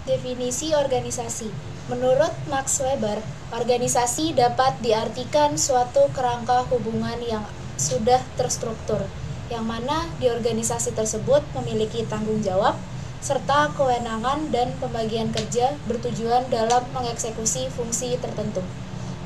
Definisi organisasi. Menurut Max Weber, organisasi dapat diartikan suatu kerangka hubungan yang sudah terstruktur, yang mana di organisasi tersebut memiliki tanggung jawab, serta kewenangan dan pembagian kerja bertujuan dalam mengeksekusi fungsi tertentu.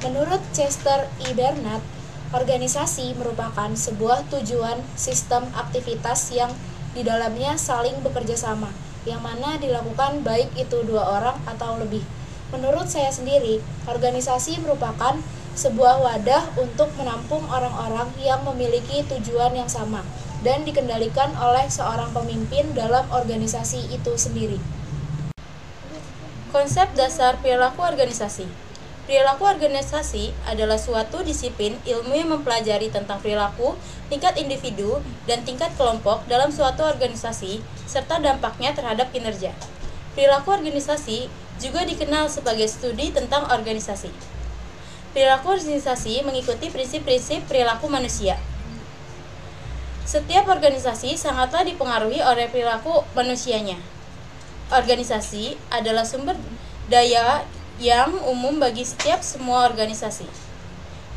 Menurut Chester E. Bernard, organisasi merupakan sebuah tujuan sistem aktivitas yang di dalamnya saling bekerja sama, yang mana dilakukan baik itu dua orang atau lebih. Menurut saya sendiri, organisasi merupakan sebuah wadah untuk menampung orang-orang yang memiliki tujuan yang sama dan dikendalikan oleh seorang pemimpin dalam organisasi itu sendiri. Konsep dasar perilaku organisasi. Perilaku organisasi adalah suatu disiplin ilmu yang mempelajari tentang perilaku tingkat individu dan tingkat kelompok dalam suatu organisasi serta dampaknya terhadap kinerja. Perilaku organisasi juga dikenal sebagai studi tentang organisasi. Perilaku organisasi mengikuti prinsip-prinsip perilaku manusia. Setiap organisasi sangatlah dipengaruhi oleh perilaku manusianya. Organisasi adalah sumber daya yang umum bagi semua organisasi.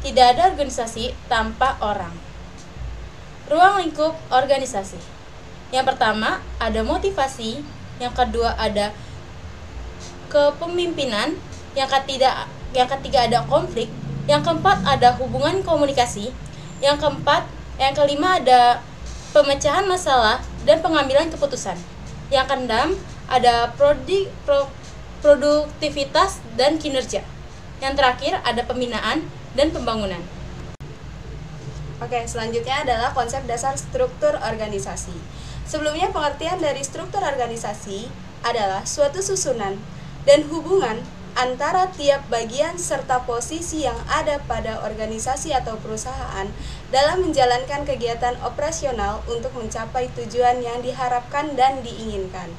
Tidak ada organisasi tanpa orang. Ruang lingkup organisasi. Yang pertama, ada motivasi. Yang kedua, ada kepemimpinan. Yang ketiga ada konflik. Yang keempat, ada hubungan komunikasi. Yang kelima, ada pemecahan masalah dan pengambilan keputusan. Yang keenam, ada produktivitas dan kinerja. Yang terakhir ada pembinaan dan pembangunan. Oke, selanjutnya adalah konsep dasar struktur organisasi. Sebelumnya, pengertian dari struktur organisasi adalah suatu susunan dan hubungan antara tiap bagian serta posisi yang ada pada organisasi atau perusahaan dalam menjalankan kegiatan operasional untuk mencapai tujuan yang diharapkan dan diinginkan.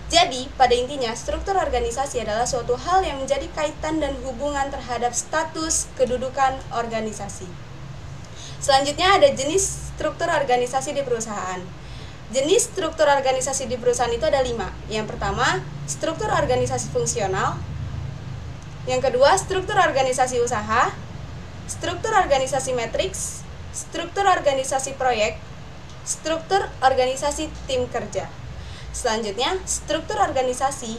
Jadi, pada intinya, struktur organisasi adalah suatu hal yang menjadi kaitan dan hubungan terhadap status kedudukan organisasi. Selanjutnya ada jenis struktur organisasi di perusahaan. Jenis struktur organisasi di perusahaan itu ada 5. Yang pertama, struktur organisasi fungsional. Yang kedua, struktur organisasi usaha. Struktur organisasi matriks. Struktur organisasi proyek. Struktur organisasi tim kerja. Selanjutnya, struktur organisasi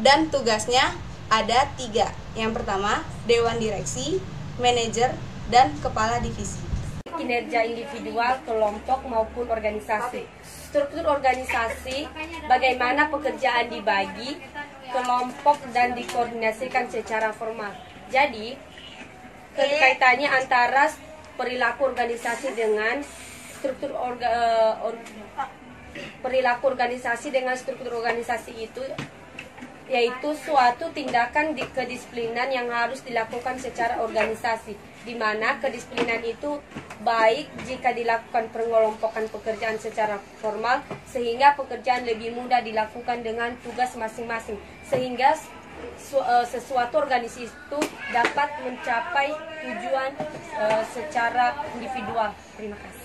dan tugasnya ada 3. Yang pertama, dewan direksi, manajer, dan kepala divisi. Kinerja individual, kelompok, maupun organisasi. Struktur organisasi, bagaimana pekerjaan dibagi, kelompok, dan dikoordinasikan secara formal. Jadi, kaitannya antara perilaku organisasi dengan struktur organisasi itu yaitu suatu tindakan kedisiplinan yang harus dilakukan secara organisasi, di mana kedisiplinan itu baik jika dilakukan pengelompokan pekerjaan secara formal sehingga pekerjaan lebih mudah dilakukan dengan tugas masing-masing, sehingga sesuatu organisasi itu dapat mencapai tujuan secara individual. Terima kasih.